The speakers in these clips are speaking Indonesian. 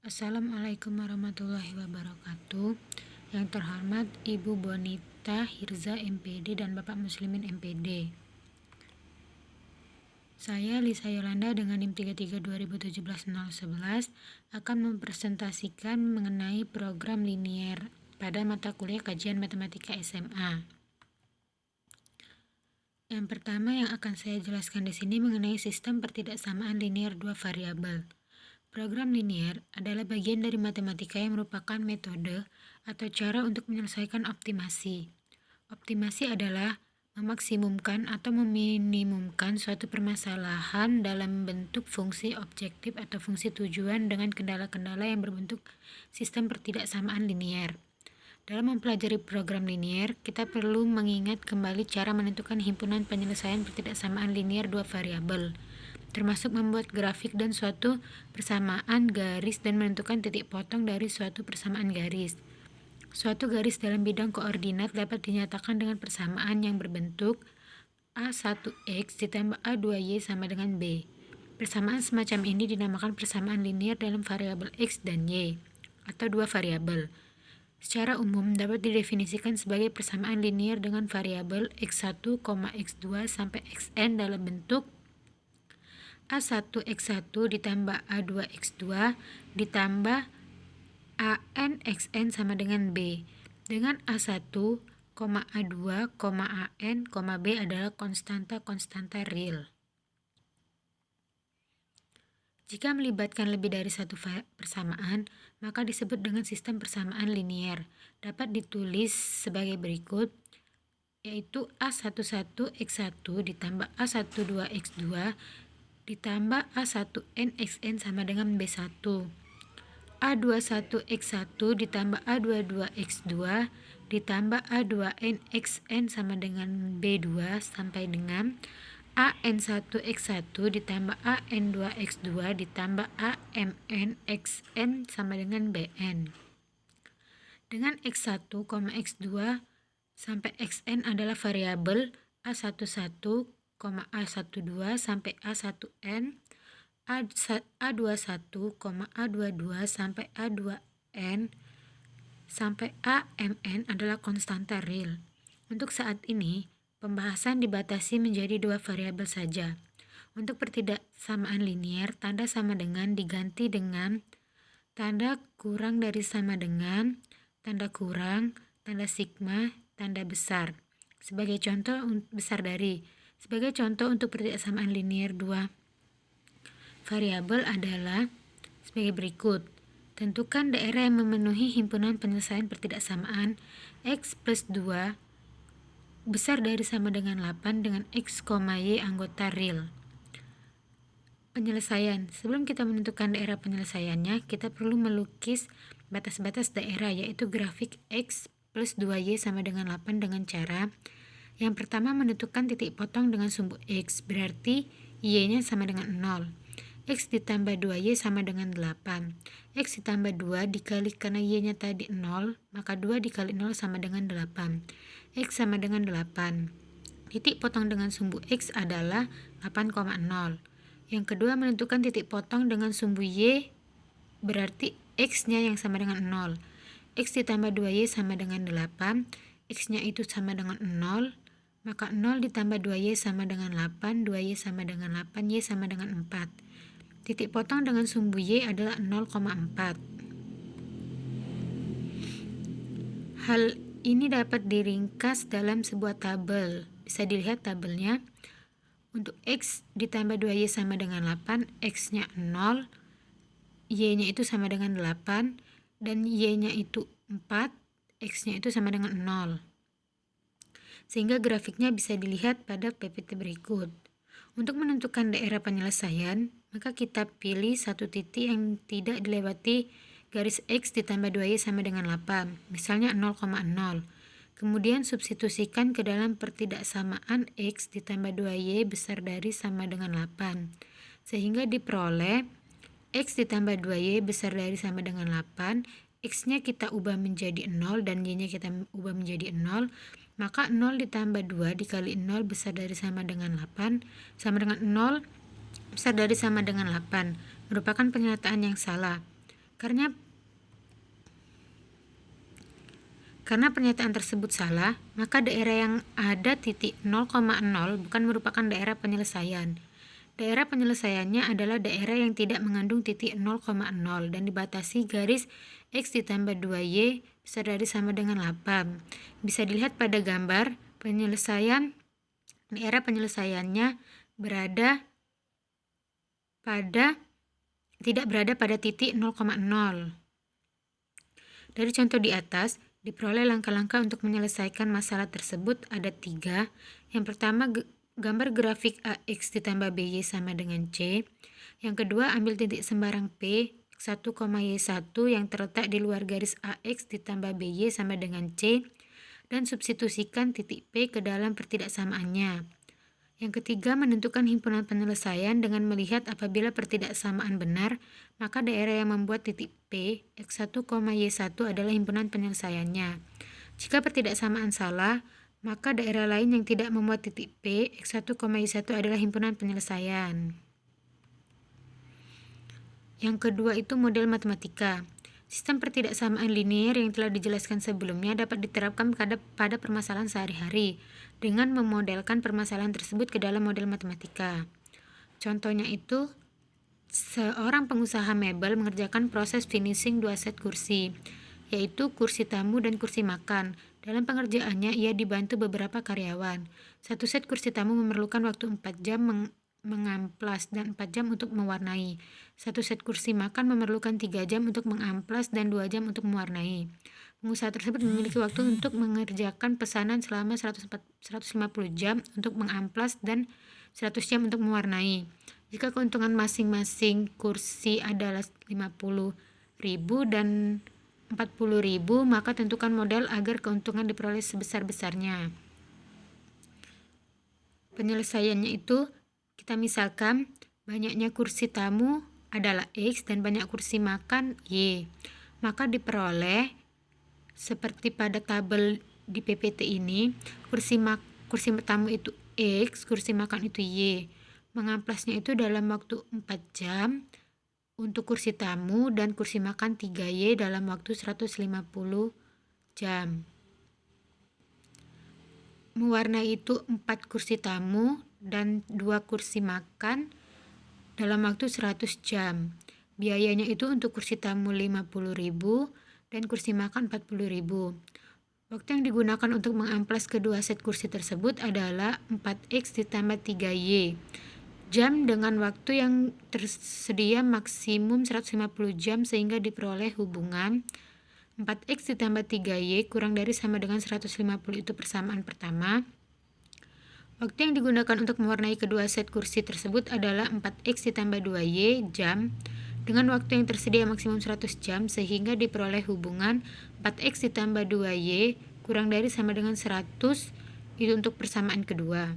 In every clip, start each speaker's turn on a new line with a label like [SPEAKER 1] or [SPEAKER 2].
[SPEAKER 1] Assalamualaikum warahmatullahi wabarakatuh. Yang terhormat Ibu Bonita Hirza MPD dan Bapak Muslimin MPD. Saya Lisa Yolanda dengan NIM 332017-011 akan mempresentasikan mengenai program linier pada mata kuliah kajian matematika SMA. Yang pertama yang akan saya jelaskan di sini mengenai sistem pertidaksamaan linier dua variabel. Program linier adalah bagian dari matematika yang merupakan metode atau cara untuk menyelesaikan optimasi. Optimasi adalah memaksimumkan atau meminimumkan suatu permasalahan dalam bentuk fungsi objektif atau fungsi tujuan dengan kendala-kendala yang berbentuk sistem pertidaksamaan linier. Dalam mempelajari program linier, kita perlu mengingat kembali cara menentukan himpunan penyelesaian pertidaksamaan linier dua variabel, termasuk membuat grafik dan suatu persamaan garis dan menentukan titik potong dari suatu persamaan garis. Suatu garis dalam bidang koordinat dapat dinyatakan dengan persamaan yang berbentuk A1X ditambah A2Y sama dengan B. Persamaan semacam ini dinamakan persamaan linier dalam variabel X dan Y, atau dua variabel. Secara umum dapat didefinisikan sebagai persamaan linier dengan variabel X1, X2 sampai Xn dalam bentuk A1X1 ditambah A2X2 ditambah AN-XN sama dengan B, dengan A1, A2, AN, B adalah konstanta real. Jika melibatkan lebih dari satu persamaan, maka disebut dengan sistem persamaan linier. Dapat ditulis sebagai berikut, yaitu A11X1 ditambah A12X2 ditambah A1NXN sama dengan B1. A21X1 ditambah A22X2 ditambah A2NXN sama dengan B2 sampai dengan AN1X1 ditambah AN2X2 ditambah AMNXN sama dengan BN. Dengan X1, X2 sampai Xn adalah variabel A11, A12 sampai A1N, A21, A22 sampai A2N sampai AMN adalah konstanta real. Untuk saat ini, pembahasan dibatasi menjadi dua variabel saja. Untuk pertidaksamaan linier, tanda sama dengan diganti dengan tanda kurang dari sama dengan, tanda kurang, tanda sigma, tanda besar. Sebagai contoh besar dari. Sebagai contoh untuk pertidaksamaan linier dua variabel adalah sebagai berikut. Tentukan daerah yang memenuhi himpunan penyelesaian pertidaksamaan X plus 2 besar dari sama dengan 8 dengan X, Y anggota real. Penyelesaian. Sebelum kita menentukan daerah penyelesaiannya, kita perlu melukis batas-batas daerah, yaitu grafik X plus 2Y sama dengan 8 dengan cara yang pertama menentukan titik potong dengan sumbu X, berarti Y-nya sama dengan 0. X ditambah 2Y sama dengan 8. X ditambah 2 dikali karena Y-nya tadi 0, maka 2 dikali 0 sama dengan 8. X sama dengan 8. Titik potong dengan sumbu X adalah 8,0. Yang kedua menentukan titik potong dengan sumbu Y, berarti X-nya yang sama dengan 0. X ditambah 2Y sama dengan 8. X-nya itu sama dengan 0. Maka 0 ditambah 2Y sama dengan 8, 2Y sama dengan 8, Y sama dengan 4. Titik potong dengan sumbu Y adalah 0,4. Hal ini dapat diringkas dalam sebuah tabel. Bisa dilihat tabelnya. Untuk X ditambah 2Y sama dengan 8, X-nya 0, Y-nya itu sama dengan 8, dan Y-nya itu 4, X-nya itu sama dengan 0. Sehingga grafiknya bisa dilihat pada PPT berikut. Untuk menentukan daerah penyelesaian, maka kita pilih satu titik yang tidak dilewati garis X ditambah 2Y sama dengan 8, misalnya 0,0. Kemudian substitusikan ke dalam pertidaksamaan X ditambah 2Y besar dari sama dengan 8, sehingga diperoleh X ditambah 2Y besar dari sama dengan 8, X-nya kita ubah menjadi 0 dan Y-nya kita ubah menjadi 0, maka 0 ditambah 2 dikali 0 besar dari sama dengan 8, sama dengan 0 besar dari sama dengan 8, merupakan pernyataan yang salah. Karena pernyataan tersebut salah, maka daerah yang ada titik 0,0 bukan merupakan daerah penyelesaian. Daerah penyelesaiannya adalah daerah yang tidak mengandung titik 0,0 dan dibatasi garis X ditambah 2Y besar dari sama dengan 8. Bisa dilihat pada gambar, daerah penyelesaiannya tidak berada pada titik 0,0. Dari contoh di atas, diperoleh langkah-langkah untuk menyelesaikan masalah tersebut ada 3. Yang pertama, gambar grafik AX ditambah BY sama dengan C. Yang kedua, ambil titik sembarang P, X1, Y1 yang terletak di luar garis AX ditambah BY sama dengan C, dan substitusikan titik P ke dalam pertidaksamaannya. Yang ketiga, menentukan himpunan penyelesaian dengan melihat apabila pertidaksamaan benar, maka daerah yang membuat titik P, X1, Y1 adalah himpunan penyelesaiannya. Jika pertidaksamaan salah, maka daerah lain yang tidak memuat titik P, X1, Y1 adalah himpunan penyelesaian. Yang kedua itu model matematika. Sistem pertidaksamaan linear yang telah dijelaskan sebelumnya dapat diterapkan pada permasalahan sehari-hari dengan memodelkan permasalahan tersebut ke dalam model matematika. Contohnya itu, seorang pengusaha mebel mengerjakan proses finishing 2 set kursi, yaitu kursi tamu dan kursi makan. Dalam pengerjaannya, ia dibantu beberapa karyawan. 1 set kursi tamu memerlukan waktu 4 jam mengamplas dan 4 jam untuk mewarnai. 1 set kursi makan memerlukan 3 jam untuk mengamplas dan 2 jam untuk mewarnai. Pengusaha tersebut memiliki waktu untuk mengerjakan pesanan selama 150 jam untuk mengamplas dan 100 jam untuk mewarnai. Jika keuntungan masing-masing kursi adalah 50.000 dan 40.000, maka tentukan model agar keuntungan diperoleh sebesar-besarnya. Penyelesaiannya itu, kita misalkan banyaknya kursi tamu adalah X dan banyak kursi makan Y. Maka diperoleh seperti pada tabel di PPT ini, kursi tamu itu X, kursi makan itu Y. Mengamplasnya itu dalam waktu 4 jam untuk kursi tamu dan kursi makan 3Y dalam waktu 150 jam. Mewarnai itu 4 kursi tamu dan 2 kursi makan dalam waktu 100 jam. Biayanya itu untuk kursi tamu 50.000 dan kursi makan 40.000. Waktu yang digunakan untuk mengamplas kedua set kursi tersebut adalah 4X ditambah 3Y. Jam dengan waktu yang tersedia maksimum 150 jam sehingga diperoleh hubungan 4X ditambah 3Y kurang dari sama dengan 150 itu persamaan pertama. Waktu yang digunakan untuk mewarnai kedua set kursi tersebut adalah 4X ditambah 2Y jam dengan waktu yang tersedia maksimum 100 jam sehingga diperoleh hubungan 4X ditambah 2Y kurang dari sama dengan 100 itu untuk persamaan kedua.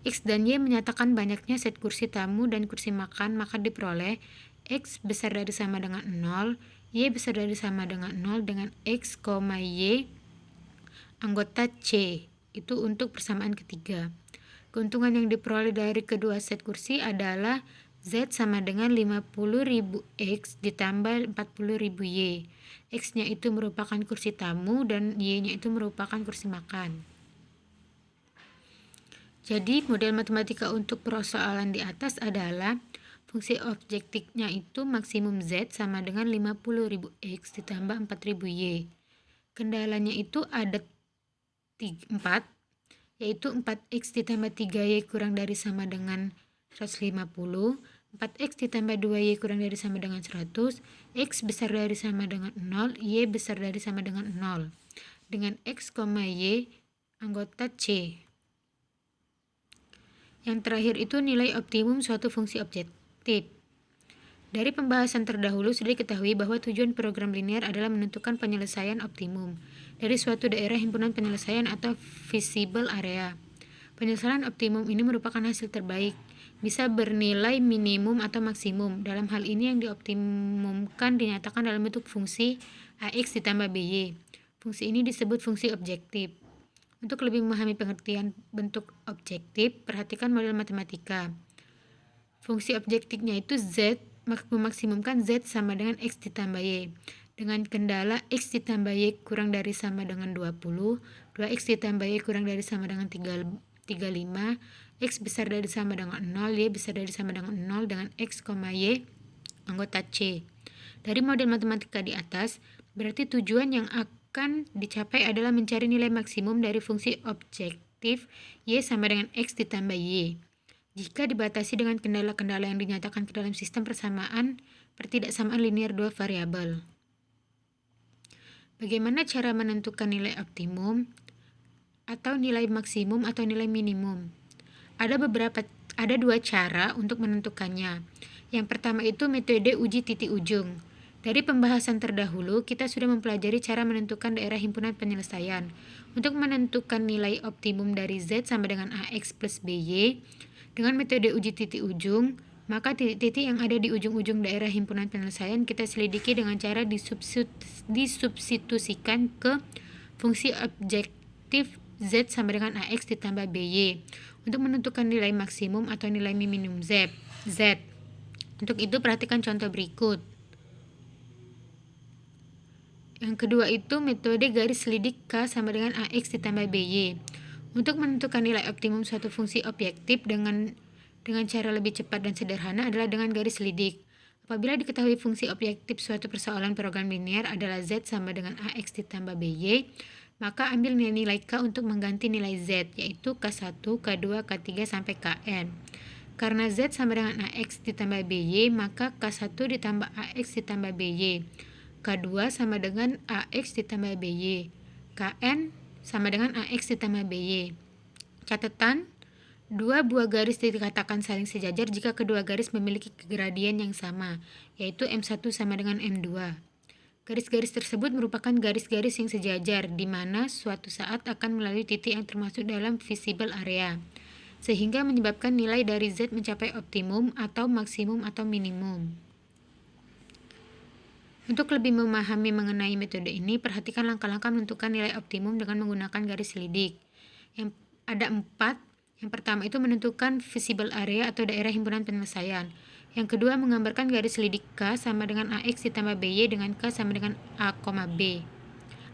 [SPEAKER 1] X dan Y menyatakan banyaknya set kursi tamu dan kursi makan, maka diperoleh X besar dari sama dengan 0, Y besar dari sama dengan 0 dengan X, Y anggota C. Itu untuk persamaan ketiga. Keuntungan yang diperoleh dari kedua set kursi adalah Z sama dengan 50.000 X ditambah 40.000 Y. X-nya itu merupakan kursi tamu dan Y-nya itu merupakan kursi makan. Jadi model matematika untuk persoalan di atas adalah fungsi objektifnya itu maksimum Z sama dengan 50.000 X ditambah 4.000 Y. Kendalanya itu ada 4, yaitu 4X ditambah 3Y kurang dari sama dengan 150, 4X ditambah 2Y kurang dari sama dengan 100, X besar dari sama dengan 0, Y besar dari sama dengan 0, dengan X, Y anggota C. Yang terakhir itu nilai optimum suatu fungsi objektif. Dari pembahasan terdahulu sudah diketahui bahwa tujuan program linear adalah menentukan penyelesaian optimum dari suatu daerah himpunan penyelesaian atau visible area. Penyelesaian optimum ini merupakan hasil terbaik, bisa bernilai minimum atau maksimum. Dalam hal ini yang dioptimumkan dinyatakan dalam bentuk fungsi AX ditambah BY. Fungsi ini disebut fungsi objektif. Untuk lebih memahami pengertian bentuk objektif, perhatikan model matematika. Fungsi objektifnya itu Z memaksimumkan Z sama dengan X ditambah Y. Dengan kendala X ditambah Y kurang dari sama dengan 20, 2X ditambah Y kurang dari sama dengan 35, X besar dari sama dengan 0, Y besar dari sama dengan 0 dengan X, Y anggota C. Dari model matematika di atas, berarti tujuan yang akan dicapai adalah mencari nilai maksimum dari fungsi objektif Y sama dengan X ditambah Y. Jika dibatasi dengan kendala-kendala yang dinyatakan ke dalam sistem persamaan pertidaksamaan linear dua variabel. Bagaimana cara menentukan nilai optimum atau nilai maksimum atau nilai minimum? Ada dua cara untuk menentukannya. Yang pertama itu metode uji titik ujung. Dari pembahasan terdahulu, kita sudah mempelajari cara menentukan daerah himpunan penyelesaian. Untuk menentukan nilai optimum dari Z sama dengan AX plus BY, dengan metode uji titik ujung, maka titik-titik yang ada di ujung-ujung daerah himpunan penyelesaian kita selidiki dengan cara disubstitusikan ke fungsi objektif Z sama dengan AX ditambah BY untuk menentukan nilai maksimum atau nilai minimum Z. Untuk itu perhatikan contoh berikut. Yang kedua itu metode garis selidik K sama dengan AX ditambah BY. Untuk menentukan nilai optimum suatu fungsi objektif dengan cara lebih cepat dan sederhana adalah dengan garis selidik. Apabila diketahui fungsi objektif suatu persoalan program linear adalah Z sama dengan AX ditambah BY, maka ambil nilai K untuk mengganti nilai Z, yaitu K1, K2, K3 sampai Kn. Karena Z sama dengan AX ditambah BY, maka K1 ditambah AX ditambah BY. K2 sama dengan AX ditambah BY. Kn sama dengan AX ditambah BY. Catatan, dua buah garis dikatakan saling sejajar jika kedua garis memiliki gradien yang sama, yaitu M1 sama dengan M2. Garis-garis tersebut merupakan garis-garis yang sejajar, di mana suatu saat akan melalui titik yang termasuk dalam visible area, sehingga menyebabkan nilai dari Z mencapai optimum atau maksimum atau minimum. Untuk lebih memahami mengenai metode ini, perhatikan langkah-langkah menentukan nilai optimum dengan menggunakan garis selidik. Ada 4. Yang pertama itu menentukan visible area atau daerah himpunan penyelesaian. Yang kedua menggambarkan garis selidik K sama dengan AX ditambah BY dengan K sama dengan A, B.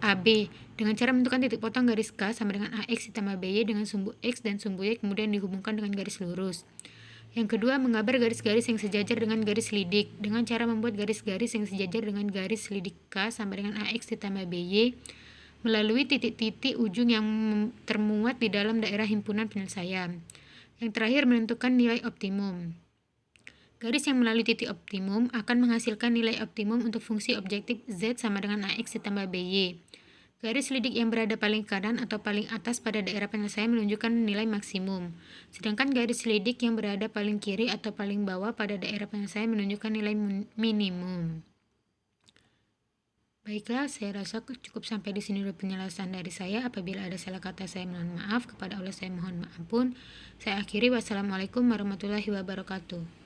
[SPEAKER 1] AB dengan cara menentukan titik potong garis K sama dengan AX ditambah BY dengan sumbu X dan sumbu Y kemudian dihubungkan dengan garis lurus. Yang kedua, menggambar garis-garis yang sejajar dengan garis selidik dengan cara membuat garis-garis yang sejajar dengan garis selidik K sama dengan AX ditambah BY melalui titik-titik ujung yang termuat di dalam daerah himpunan penyelesaian. Yang terakhir, menentukan nilai optimum. Garis yang melalui titik optimum akan menghasilkan nilai optimum untuk fungsi objektif Z sama dengan AX ditambah BY. Garis selidik yang berada paling kanan atau paling atas pada daerah penyelesaian menunjukkan nilai maksimum, sedangkan garis selidik yang berada paling kiri atau paling bawah pada daerah penyelesaian menunjukkan nilai minimum. Baiklah, saya rasa cukup sampai di sini dulu penjelasan dari saya. Apabila ada salah kata, saya mohon maaf. Kepada Allah saya mohon ampun. Saya akhiri. Wassalamualaikum warahmatullahi wabarakatuh.